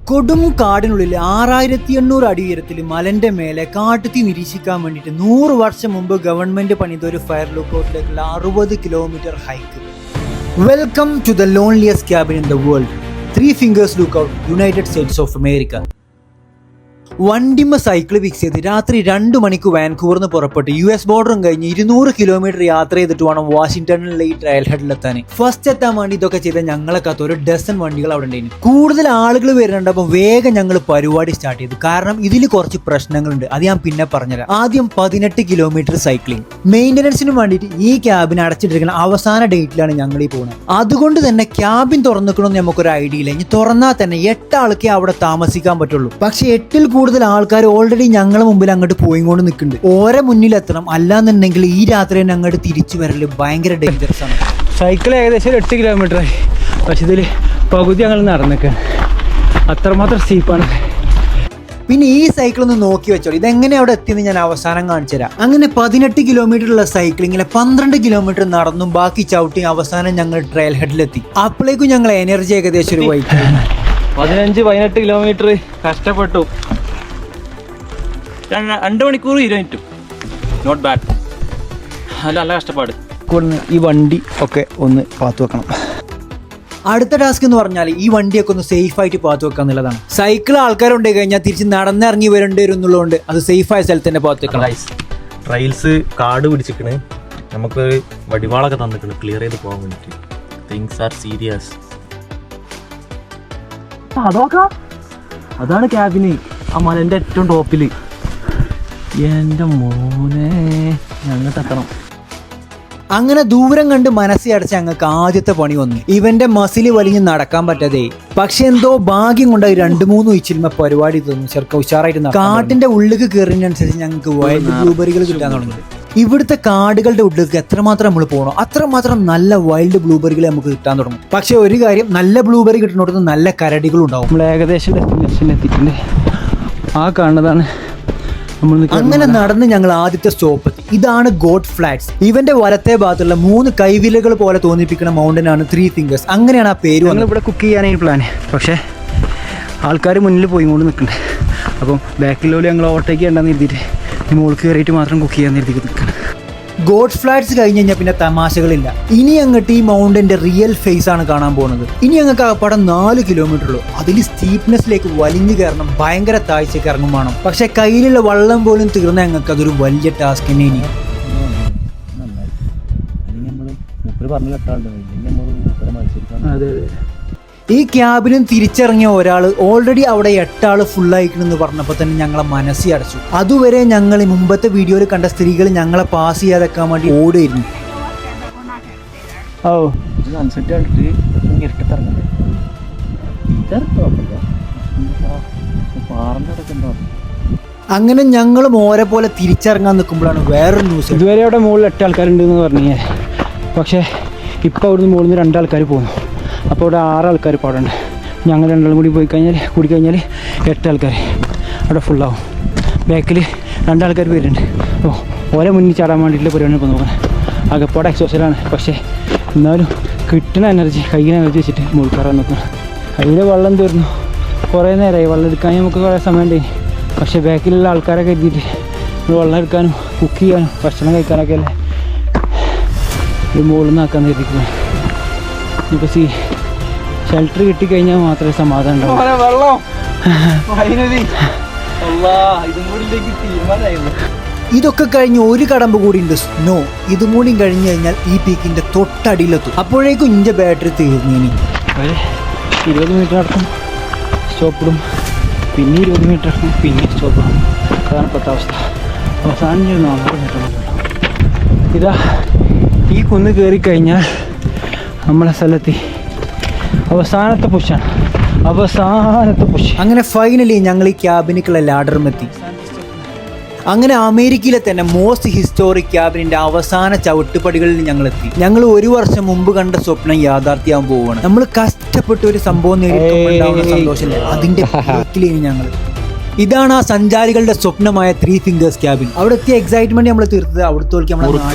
കൊടും കാടിനുള്ളിൽ 6800 അടി ഉയരത്തിൽ മലന്റെ മേലെ കാട്ടുതീ നിരീക്ഷിക്കാൻ വേണ്ടിയിട്ട് 100 വർഷം മുമ്പ് ഗവൺമെന്റ് പണിത ഒരു ഫയർ ലുക്കൗട്ടിലേക്കുള്ള 60 kilometre hike. Welcome to the loneliest cabin in the world, 3 Fingers Lookout, United States of America. വണ്ടിമ്മ സൈക്കിൾ ഫിക്സ് ചെയ്ത് രാത്രി 2 മണിക്ക് വാൻകൂവറിന് പുറപ്പെട്ട് US ബോർഡറും കഴിഞ്ഞ് 200 കിലോമീറ്റർ യാത്ര ചെയ്തിട്ട് വേണം വാഷിംഗ്ടണിലുള്ള ഈ ട്രയൽ ഹെഡിലെത്താൻ. ഫസ്റ്റ് എത്താൻ വേണ്ടി ഇതൊക്കെ ചെയ്ത ഞങ്ങളെക്കാത്ത ഒരു ഡസൻ വണ്ടികൾ അവിടെ ഉണ്ടായിരുന്നു. കൂടുതൽ ആളുകൾ വരുന്നുണ്ട്. അപ്പോൾ വേഗം ഞങ്ങൾ പരിപാടി സ്റ്റാർട്ട് ചെയ്തു. കാരണം ഇതിൽ കുറച്ച് പ്രശ്നങ്ങളുണ്ട്, അത് ഞാൻ പിന്നെ പറഞ്ഞുതരാം. ആദ്യം 18 കിലോമീറ്റർ സൈക്ലിംഗ്. മെയിൻ്റനൻസിന് വേണ്ടിയിട്ട് ഈ ക്യാബിൻ അടച്ചിട്ടിരിക്കുന്ന അവസാന ഡേറ്റിലാണ് ഞങ്ങൾ ഈ പോകുന്നത്. അതുകൊണ്ട് തന്നെ ക്യാബിൻ തുറന്നിക്കണമെന്ന് നമുക്കൊരു ഐഡിയ ഇല്ല. ഇനി തുറന്നാൽ തന്നെ 8 ആൾക്കേ അവിടെ താമസിക്കാൻ പറ്റുള്ളൂ. പക്ഷെ 8-ൽ കൂടുതൽ ആൾക്കാർ ഓൾറെഡി ഞങ്ങളെ മുമ്പിൽ അങ്ങോട്ട് പോയിക്കൊണ്ട് നിൽക്കുന്നുണ്ട്. ഓരോ മുന്നിലെത്തണം, അല്ലാന്നുണ്ടെങ്കിൽ ഈ രാത്രി തന്നെ അങ്ങോട്ട് തിരിച്ചു വരല് ഭയങ്കര ഡേഞ്ചറസ് ആണ്. സൈക്കിൾ ഏകദേശം 8 കിലോമീറ്ററായി, പക്ഷെ ഇതിൽ പകുതി ഞങ്ങൾ നടന്നേക്കാണ്. അത്രമാത്രം സ്റ്റീപ്പാണ്. പിന്നെ ഈ സൈക്കിൾ ഒന്ന് നോക്കി വെച്ചോളൂ, ഇതെങ്ങനെ അവിടെ എത്തിയെന്ന് ഞാൻ അവസാനം കാണിച്ചു തരാം. അങ്ങനെ 18 കിലോമീറ്റർ ഉള്ള സൈക്ലിങ്ങിലെ 12 കിലോമീറ്റർ നടന്നും ബാക്കി ചവിട്ടി അവസാനം ഞങ്ങൾ ട്രയൽ ഹെഡിലെത്തി. അപ്പോഴേക്കും ഞങ്ങൾ എനർജി ഏകദേശം ഒരു 15-18 കിലോമീറ്റർ കഷ്ടപ്പെട്ടു. 2 മണിക്കൂർ 20 മിനിറ്റും. Not bad. നല്ല കഷ്ടപ്പാട്. ഈ വണ്ടി ഒക്കെ ഒന്ന് പാത്തു വെക്കണം. അടുത്ത ടാസ്ക് എന്ന് പറഞ്ഞാൽ ഈ വണ്ടിയൊക്കെ ഒന്ന് സേഫ് ആയിട്ട് പാത്തു വെക്കുക എന്നുള്ളതാണ്. സൈക്കിൾ ആൾക്കാരുണ്ട് കഴിഞ്ഞാൽ തിരിച്ച് നടന്നിറങ്ങി വരേണ്ടി വരും എന്നുള്ളതുകൊണ്ട് അത് സേഫായ സ്ഥലത്ത് തന്നെ പാത്തു വെക്കണം. ട്രയൽസ് കാട് പിടിച്ചിക്കണ്, നമുക്ക് വടിവാളൊക്കെ തന്നിക്കണ് ക്ലിയർ ചെയ്ത് പോകാൻ വേണ്ടിട്ട്. Things are serious. അതാണ് ക്യാബിന്, ആ മലന്റെ ഏറ്റവും ടോപ്പില്. എന്റെ മോനെ, ഞങ്ങൾ തട്ടണം. അങ്ങനെ ദൂരം കണ്ട് മനസ്സിൽ അടച്ച് ഞങ്ങൾക്ക് ആദ്യത്തെ പണി വന്നു. ഇവന്റെ മസില് വലിഞ്ഞ് നടക്കാൻ പറ്റാതെ. പക്ഷെ എന്തോ ഭാഗ്യം കൊണ്ട് 2-3 ഇച്ചിരുന്ന പരിപാടി തോന്നുന്നു. ചെറുക്ക ഉഷാറായിട്ട് കാട്ടിന്റെ ഉള്ളിലേക്ക് കയറുന്നതിനനുസരിച്ച് ഞങ്ങൾക്ക് വൈൽഡ് ബ്ലൂബെറികൾ കിട്ടാൻ തുടങ്ങി. ഇവിടുത്തെ കാടുകളുടെ ഉള്ളിലേക്ക് എത്രമാത്രം നമ്മൾ പോകണോ അത്രമാത്രം നല്ല വൈൽഡ് ബ്ലൂബെറികൾ നമുക്ക് കിട്ടാൻ തുടങ്ങും. പക്ഷെ ഒരു കാര്യം, നല്ല ബ്ലൂബെറി കിട്ടുന്നിടത്ത് നല്ല കരടികളും ഉണ്ടാവും. നമ്മൾ ഏകദേശം ഡെസ്റ്റിനേഷനിൽ എത്തിയിട്ടുണ്ട്. ആ കാണുന്നതാണ്. അങ്ങനെ നടന്ന് ഞങ്ങൾ ആദ്യത്തെ സ്റ്റോപ്പ് എത്തി. ഇതാണ് ഗോഡ് ഫ്ലാറ്റ്സ്. ഇവന്റെ വലത്തെ ഭാഗത്തുള്ള 3 കൈവിലകൾ പോലെ തോന്നിപ്പിക്കുന്ന മൗണ്ടൻ ആണ് 3 Fingers. അങ്ങനെയാണ് ആ പേര്. ഞങ്ങൾ ഇവിടെ കുക്ക് ചെയ്യാനായി പ്ലാൻ, പക്ഷേ ആൾക്കാർ മുന്നിൽ പോയിക്കൊണ്ട് നിൽക്കുന്നുണ്ട്. അപ്പം ബാക്കിലുള്ള ഞങ്ങൾ ഓവർടേക്ക് ചെയ്യണ്ടെന്ന് എഴുതിയിട്ട് മുകളിൽ കയറിയിട്ട് മാത്രം കുക്ക് ചെയ്യാൻ എഴുതി നിൽക്കണം. ഗോഡ് ഫ്ലാറ്റ്സ് കഴിഞ്ഞ് കഴിഞ്ഞാൽ പിന്നെ തമാശകളില്ല. ഇനി അങ്ങോട്ട് ഈ മൗണ്ടന്റെ റിയൽ ഫേസ് ആണ് കാണാൻ പോകുന്നത്. ഇനി ഞങ്ങൾക്ക് ആ പടം 4 കിലോമീറ്റർ ഉള്ളൂ. അതിൽ സ്റ്റീപ്നെസ്സിലേക്ക് വലിഞ്ഞു കയറണം, ഭയങ്കര താഴ്ചയ്ക്ക് ഇറങ്ങും വേണം. പക്ഷെ കയ്യിലുള്ള വള്ളം പോലും തീർന്ന ഞങ്ങൾക്ക് അതൊരു വലിയ ടാസ്ക് തന്നെ. ഇനി ഈ ക്യാബിനും തിരിച്ചിറങ്ങിയ ഒരാൾ ഓൾറെഡി അവിടെ 8 ആൾ ഫുള്ളായിക്കണമെന്ന് പറഞ്ഞപ്പോൾ തന്നെ ഞങ്ങളെ മനസ്സിൽ അടച്ചു. അതുവരെ ഞങ്ങൾ മുമ്പത്തെ വീഡിയോയിൽ കണ്ട സ്ത്രീകൾ ഞങ്ങളെ പാസ് ചെയ്യാതെക്കാൻ വേണ്ടി ഓടിയിരുന്നു. അങ്ങനെ ഞങ്ങളും ഓരെ പോലെ തിരിച്ചിറങ്ങാൻ നിൽക്കുമ്പോഴാണ് വേറൊരു ന്യൂസ്. ഇതുവരെ അവിടെ മുകളിൽ 8 ആൾക്കാരുണ്ടെന്ന് പറഞ്ഞേ, പക്ഷേ ഇപ്പോൾ അവിടുന്ന് മുകളിൽ നിന്ന് 2 ആൾക്കാർ പോകുന്നു. അപ്പോൾ ഇവിടെ 6 ആൾക്കാർ ഇപ്പോൾ അവിടെ ഉണ്ട്. ഞങ്ങൾ 2 ആളും കൂടി കൂടി കഴിഞ്ഞാൽ 8 ആൾക്കാർ അവിടെ ഫുള്ളാവും. ബാക്കിൽ 2 ആൾക്കാർ വരുന്നുണ്ട്. അപ്പോൾ ഓരോ മുന്നിൽ ചാടാൻ വേണ്ടിയിട്ടുള്ള പരിപാടി ഇപ്പോൾ നോക്കണം. അകപ്പാടെ എക്സോസലാണ്, പക്ഷേ എന്നാലും കിട്ടുന്ന എനർജി, കയ്യിലെ എനർജി വെച്ചിട്ട് മുകളിൽ കയറാൻ നോക്കണം. കയ്യിലെ വെള്ളം തീർന്നു. കുറേ നേരമായി വെള്ളം എടുക്കാൻ നമുക്ക് കുറേ സമയം ഉണ്ടായി. പക്ഷേ ബാക്കിലുള്ള ആൾക്കാരൊക്കെ എത്തിയിട്ട് വെള്ളം എടുക്കാനും കുക്ക് ചെയ്യാനും ഭക്ഷണം കഴിക്കാനൊക്കെ അല്ലേ ഇത് മുകളിൽ നിന്ന് ആക്കാൻ എത്തിക്കുന്നത്. ഇപ്പോൾ ഷെൽട്ടർ കിട്ടിക്കഴിഞ്ഞാൽ മാത്രമേ സമാധാനം ഉണ്ടാവും. ഇതൊക്കെ കഴിഞ്ഞ് ഒരു കടമ്പ് കൂടി ഉണ്ട്, സ്നോ. ഇതും കൂടി കഴിഞ്ഞ് കഴിഞ്ഞാൽ ഈ പീക്കിന്റെ തൊട്ടടിയിലെത്തും. അപ്പോഴേക്കും ഇഞ്ച ബാറ്ററി തീർന്നേനി. 20 മീറ്റർ നടക്കും, സ്റ്റോപ്പിടും. പിന്നെ 20 മീറ്റർ നടക്കും, പിന്നെ സ്റ്റോപ്പിടും. അതാണ് ഇപ്പോഴത്തെ അവസ്ഥ. അവസാനം 400 മീറ്റർ ഇതാ ഈ കുന്ന് കയറി കഴിഞ്ഞാൽ നമ്മളെ സ്ഥലത്തി അവസാനത്തെ പുഷാണ്. അങ്ങനെ ഫൈനലി ഞങ്ങൾ ഈ ക്യാബിനിക്കുള്ള ലാഡറും എത്തി. അങ്ങനെ അമേരിക്കയിലെ തന്നെ മോസ്റ്റ് ഹിസ്റ്റോറിക് ക്യാബിനിന്റെ അവസാന ചവിട്ടുപടികളിൽ ഞങ്ങൾ എത്തി. ഞങ്ങൾ 1 വർഷം മുമ്പ് കണ്ട സ്വപ്നം യാഥാർത്ഥ്യമാകാൻ പോവുകയാണ്. നമ്മൾ കഷ്ടപ്പെട്ട ഒരു സംഭവം നേടിയിട്ടുണ്ടാവുന്ന സന്തോഷമില്ല, അതിന്റെ ബാക്കിലാണ് ഞങ്ങൾ. ഇതാണ് ആ സഞ്ചാരികളുടെ സ്വപ്നമായ 3 Fingers ക്യാബിൻ. അവിടെ എത്തിയ എക്സൈറ്റ്മെന്റ് നമ്മൾ തീർത്തത് അവിടുത്തെ നമ്മൾ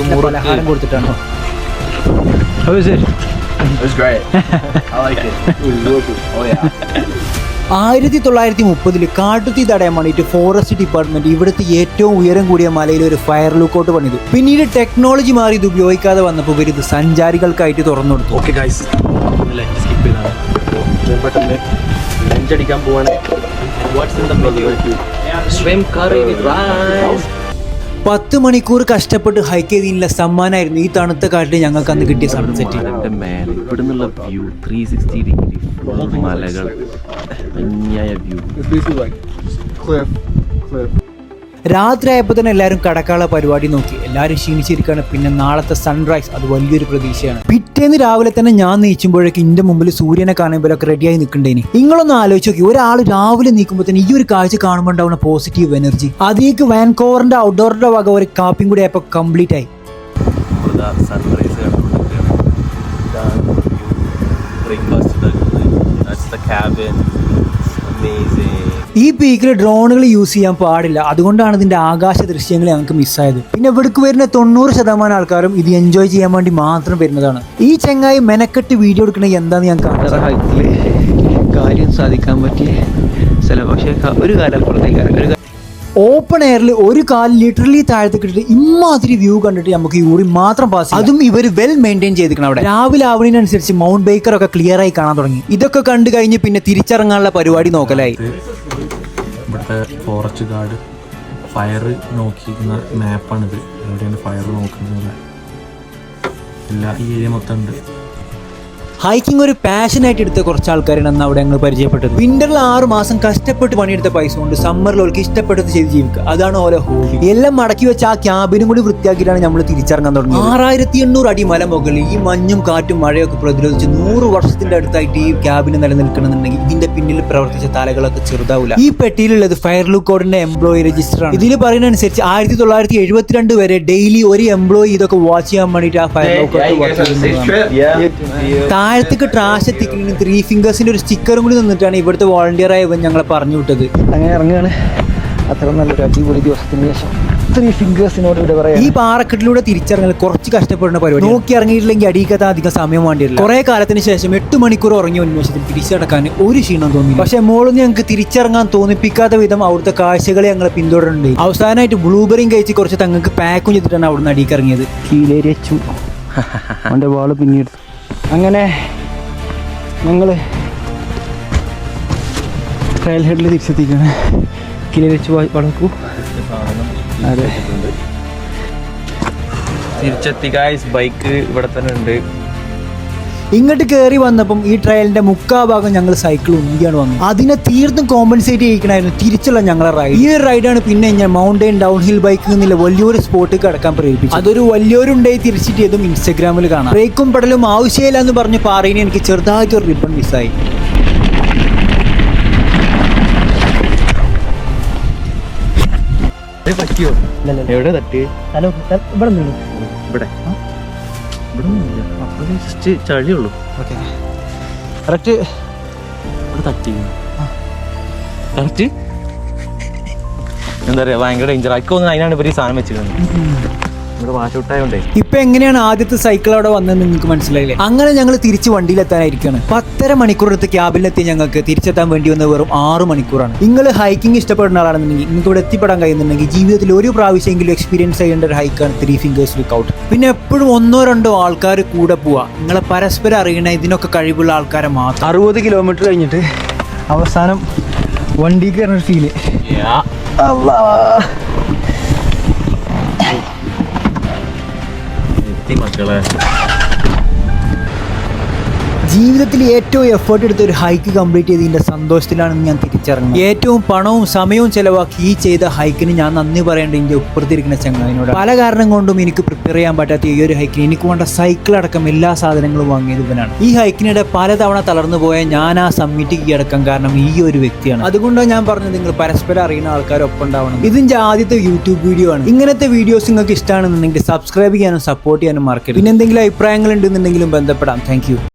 പലഹാരം കൊടുത്തിട്ടാണ്. It was great. I like it. It was really good. Oh yeah. 1930 കാട്ടുതീ തടയാൻ വേണ്ടിയിട്ട് ഫോറസ്റ്റ് ഡിപ്പാർട്ട്മെന്റ് ഇവിടുത്തെ ഏറ്റവും ഉയരം കൂടിയ മലയിൽ ഒരു ഫയർ ലുക്കൗട്ട് പണിതു. പിന്നീട് ടെക്നോളജി മാറി ഇത് ഉപയോഗിക്കാതെ വന്നപ്പോൾ ഇവർ ഇത് സഞ്ചാരികൾക്കായിട്ട് തുറന്നു കൊടുത്തു. ഓക്കെ ഗൈസ്, സ്കിപ്പ് ചെയ്താണ് പെട്ടെന്ന് ലഞ്ച് അടിക്കാൻ പോവാണ്. What's in the menu? Shrimp curry with rice. 10 മണിക്കൂർ കഷ്ടപ്പെട്ട് ഹൈക്ക് ചെയ്തതിനുള്ള സമ്മാനമായിരുന്നു ഈ തണുത്ത കാട്ടിൽ ഞങ്ങൾക്ക് അന്ന് കിട്ടിയ സൺസെറ്റ്. ഇവിടുന്നുള്ള വ്യൂ 360 ഡിഗ്രി മലകൾ, ഭംഗിയായ വ്യൂ. രാത്രി ആയപ്പോൾ തന്നെ എല്ലാവരും കടക്കാനുള്ള പരിപാടി നോക്കി. എല്ലാവരും ക്ഷീണിച്ചിരിക്കുകയാണ്. പിന്നെ നാളത്തെ സൺറൈസ്, അത് വലിയൊരു പ്രതീക്ഷയാണ്. പിറ്റേന്ന് രാവിലെ തന്നെ ഞാൻ നീച്ചുമ്പോഴേക്ക് എൻ്റെ മുമ്പിൽ സൂര്യനെ കാണുമ്പോഴൊക്കെ റെഡിയായി നിൽക്കണ്ടേനി. നിങ്ങളൊന്ന് ആലോചിച്ച് നോക്കി, ഒരാൾ രാവിലെ നീക്കുമ്പോൾ തന്നെ ഈ ഒരു കാഴ്ച കാണുമ്പോൾ ഉണ്ടാവുന്ന പോസിറ്റീവ് എനർജി. അതേക്ക് വാൻകോവറിന്റെ ഔട്ട്ഡോറിന്റെ വക ഒരു കാപ്പിയും കൂടി ആയപ്പോൾ കംപ്ലീറ്റ് ആയി. സൺറൈസ് ഈ പീക്കിൽ ഡ്രോണുകൾ യൂസ് ചെയ്യാൻ പാടില്ല. അതുകൊണ്ടാണ് ഇതിന്റെ ആകാശ ദൃശ്യങ്ങൾ ഞങ്ങൾക്ക് മിസ്സായത്. പിന്നെ ഇവിടേക്ക് വരുന്ന 90% ആൾക്കാരും ഇത് എൻജോയ് ചെയ്യാൻ വേണ്ടി മാത്രം വരുന്നതാണ്. ഈ ചെങ്ങായി മെനക്കെട്ട് വീഡിയോ എടുക്കണമെങ്കിൽ എന്താന്ന് ഞാൻ ഹൈറ്റില് കാര്യം സാധിക്കാൻ പറ്റിയ സ്ഥലം. പക്ഷേ ഒരു കാലം അപ്പുറത്തേക്ക് ഓപ്പൺ എയറിൽ ഒരു കാല് ലിറ്ററലി താഴത്തേക്ക് ഇട്ടിട്ട് ഇമാതിരി വ്യൂ കണ്ടിട്ട് നമുക്ക് യൂറി മാത്രം പാസ് ചെയ്യും. അതും ഇവർ വെൽ മെയിൻറ്റെയിൻ ചെയ്തിരിക്കണം. അവിടെ രാവിലെ ആവുന്നതിനനുസരിച്ച് മൗണ്ട് ബേക്കർ ഒക്കെ ക്ലിയർ ആയി കാണാൻ തുടങ്ങി. ഇതൊക്കെ കണ്ടു കഴിഞ്ഞ് പിന്നെ തിരിച്ചിറങ്ങാനുള്ള പരിപാടി നോക്കലായി. ഇവിടുത്തെ ഫോറസ്റ്റ് ഗാർഡ് ഫയർ നോക്കിയിരുന്ന മാപ്പാണിത്. എവിടെയാണ് ഫയർ നോക്കുന്നത്? എല്ലാ ഈ ഏരിയ മൊത്തം ഉണ്ട്. ഹൈക്കിംഗ് ഒരു പാഷനായിട്ട് എടുത്ത കുറച്ച് ആൾക്കാരാണ് അന്ന് അവിടെ ഞങ്ങൾ പരിചയപ്പെട്ടത്. വിന്ററിൽ 6 മാസം കഷ്ടപ്പെട്ട് പണിയെടുത്ത പൈസ കൊണ്ട് സമ്മറിൽ അവർക്ക് ഇഷ്ടപ്പെട്ടത് ചെയ്ത് ജീവിക്കുക, അതാണ് ഓരോ ഹോബി. എല്ലാം മടക്കി വെച്ച് ആ ക്യാബിനും കൂടി വൃത്തിയാക്കിയിട്ടാണ് നമ്മൾ തിരിച്ചിറങ്ങാൻ തുടങ്ങിയത്. 6800 അടി മല മുകളിൽ ഈ മഞ്ഞും കാറ്റും മഴയൊക്കെ പ്രതിരോധിച്ച് 100 വർഷത്തിന്റെ അടുത്തായിട്ട് ഈ ക്യാബിന് നിലനിൽക്കണമെന്നുണ്ടെങ്കിൽ ഇതിന്റെ പിന്നിൽ പ്രവർത്തിച്ച തലകളൊക്കെ ചെറുതാവില്ല. ഈ പെട്ടിയിലുള്ളത് ഫയർ ലുക്കൗട്ടിന്റെ എംപ്ലോയി രജിസ്റ്റർ ആണ്. ഇതിൽ പറയുന്ന അനുസരിച്ച് 1972 വരെ ഡെയിലി ഒരു എംപ്ലോയി ഇതൊക്കെ വാച്ച് ചെയ്യാൻ വേണ്ടിയിട്ട് ആ ഫയർ ലുക്കൗട്ട് താഴത്തേക്ക് ട്രാഷ് എത്തിക്കുന്നതിന് 3 ഫിംഗേഴ്സിന്റെ ഒരു സ്റ്റിക്കറും കൂടി നിന്നിട്ടാണ് ഇവിടുത്തെ വോളണ്ടിയർ ആയവൻ ഞങ്ങളെ പറഞ്ഞു വിട്ടത്. അങ്ങനെ ഇറങ്ങുകയാണ്. അത്ര നല്ലൊരു അടിപൊളി ദിവസത്തിന് ശേഷം 3 ഫിംഗേഴ്സിനോട് ഇവിടെ പറയാം. ഈ പാറക്കെട്ടിലൂടെ തിരിച്ചിറങ്ങൽ കുറച്ച് കഷ്ടപ്പെടുന്ന പരിപാടി. നോക്കി ഇറങ്ങിയിട്ടില്ലെങ്കിൽ അടിക്കാത്ത അധികം സമയം വേണ്ടിയില്ല. കുറെ കാലത്തിന് ശേഷം 8 മണിക്കൂർ ഉറങ്ങിയ ഉന്മേഷത്തിൽ തിരിച്ചടക്കാൻ ഒരു ക്ഷീണം തോന്നി. പക്ഷെ മോളൊന്നും ഞങ്ങൾക്ക് തിരിച്ചിറങ്ങാൻ തോന്നിപ്പിക്കാത്ത വിധം അവിടുത്തെ കാഴ്ചകളെ ഞങ്ങളെ പിന്തുടരുന്നുണ്ട്. അവസാനമായിട്ട് ബ്ലൂബെറിയും കഴിച്ച് കുറച്ച് തങ്ങൾക്ക് പാക്കും ചെയ്തിട്ടാണ് അവിടുന്ന് അടിക്ക് ഇറങ്ങിയത്. കീലേരിച്ചു അവൻ്റെ വാള് പിന്നീട്. അങ്ങനെ ഞങ്ങൾ ട്രയൽ ഹെഡിൽ തിരിച്ചെത്തിക്കുകയാണ്. കിലേരിച്ചു വളക്കൂ. അതെ, തിരിച്ചെത്തി ഗൈസ്. ബൈക്ക് ഇവിടെ തന്നെ ഉണ്ട്. ഇങ്ങോട്ട് കയറി വന്നപ്പം ഈ ട്രയലിന്റെ മുക്കാഭാഗം ഞങ്ങൾ സൈക്കിൾ ഉന്തിയാണ് വന്നത്. അതിനെ തീർത്തും കോമ്പൻസേറ്റ് ചെയ്യിക്കണമായിരുന്നു തിരിച്ചുള്ള ഞങ്ങളെ റൈഡ്. ഈ ഒരു റൈഡാണ് പിന്നെ ഞാൻ മൗണ്ടൈൻ ഡൗൺ ഹിൽ ബൈക്ക് എന്നുള്ള വലിയൊരു സ്പോട്ട് കടക്കാൻ പ്രേരിപ്പിച്ചു. അതൊരു വലിയൊരുണ്ടായി തിരിച്ചിട്ട് ചെയ്തും ഇൻസ്റ്റാഗ്രാമിൽ കാണാം. ബ്രേക്കും പെടലും ആവശ്യമില്ല എന്ന് പറഞ്ഞ് പറയുന്ന എനിക്ക് ചെറുതായിട്ട് ഒരു റിബൺ മിസ്സായി. പറ്റിയോ? എവിടെ തട്ടി? ഹലോ, ഇവിടെ ഇവിടെ ജസ്റ്റ് ചളിയുള്ളൂ. ഓക്കെ, കറക്റ്റ് ഇവിടെ തട്ടി. കറക്റ്റ് എന്താ പറയാ, ഭയങ്കര ഡേഞ്ചർ. അതൊന്നും അതിനാണ് ഇവര് ഈ സാധനം വെച്ചിരുന്നത്. ഇവിടെ വാഷൗട്ടായോണ്ടേ. ഇപ്പൊ എങ്ങനെയാണ് ആദ്യത്തെ സൈക്കിൾ അവിടെ വന്നത് നിങ്ങൾക്ക് മനസ്സിലായില്ലേ? അങ്ങനെ ഞങ്ങൾ തിരിച്ച് വണ്ടിയിലെത്താനായിരിക്കാണ്. 10.5 മണിക്കൂർ എടുത്ത് ക്യാബിലെത്തി ഞങ്ങൾക്ക് തിരിച്ചെത്താൻ വേണ്ടി വന്നത് വെറും 6 മണിക്കൂറാണ്. നിങ്ങൾ ഹൈക്കിംഗ് ഇഷ്ടപ്പെടുന്ന ആളാണെന്നുണ്ടെങ്കിൽ നിങ്ങൾക്ക് ഇവിടെ എത്തിപ്പെടാൻ കഴിയുന്നുണ്ടെങ്കിൽ ജീവിതത്തിൽ ഒരു പ്രാവശ്യമെങ്കിലും എക്സ്പീരിയൻസ് ചെയ്യേണ്ട ഒരു ഹൈക്കാണ് 3 ഫിംഗേഴ്സ് ലുക്കൗട്ട്. പിന്നെ എപ്പോഴും 1-2 ആൾക്കാർ കൂടെ പോവാ. നിങ്ങളെ പരസ്പരം അറിയണ ഇതിനൊക്കെ കഴിവുള്ള ആൾക്കാരെ മാത്രം. 60 കിലോമീറ്റർ കഴിഞ്ഞിട്ട് അവസാനം വണ്ടി കയറുന്ന ഒരു ഫീല്. മക്കളെ, ജീവിതത്തിൽ ഏറ്റവും എഫേർട്ട് എടുത്ത് ഒരു ഹൈക്ക് കംപ്ലീറ്റ് ചെയ്തതിൻ്റെ സന്തോഷത്തിലാണെന്ന് ഞാൻ തിരിച്ചറിഞ്ഞു. ഏറ്റവും പണവും സമയവും ചെലവാക്കി ഈ ചെയ്ത ഹൈക്കിന് ഞാൻ നന്ദി പറയേണ്ട എൻ്റെ ഉപ്പുറത്തിരിക്കുന്ന ചങ്ങാതിനോട്. പല കാരണം കൊണ്ടും എനിക്ക് പ്രിപ്പയർ ചെയ്യാൻ പറ്റാത്ത ഈ ഒരു ഹൈക്കിന് എനിക്ക് വേണ്ട സൈക്കിൾ അടക്കം എല്ലാ സാധനങ്ങളും വാങ്ങിയത് ഇവനാണ്. ഈ ഹൈക്കിനിടെ പലതവണ തളർന്നു പോയ ഞാൻ ആ സമ്മിറ്റ് കീഴടക്കാൻ കാരണം ഈ ഒരു വ്യക്തിയാണ്. അതുകൊണ്ടാണ് ഞാൻ പറഞ്ഞത് നിങ്ങൾ പരസ്പരം അറിയുന്ന ആൾക്കാരൊപ്പം ഉണ്ടാവണം. ഇതിൻ്റെ ആദ്യത്തെ യൂട്യൂബ് വീഡിയോ ആണ്. ഇങ്ങനത്തെ വീഡിയോസ് നിങ്ങൾക്ക് ഇഷ്ടമാണെന്നുണ്ടെങ്കിൽ സബ്സ്ക്രൈബ് ചെയ്യാനും സപ്പോർട്ട് ചെയ്യാനും മറക്കരുത്. പിന്നെ എന്തെങ്കിലും അഭിപ്രായങ്ങൾ ഉണ്ടെന്നുണ്ടെങ്കിലും ബന്ധപ്പെടാം. Thank you.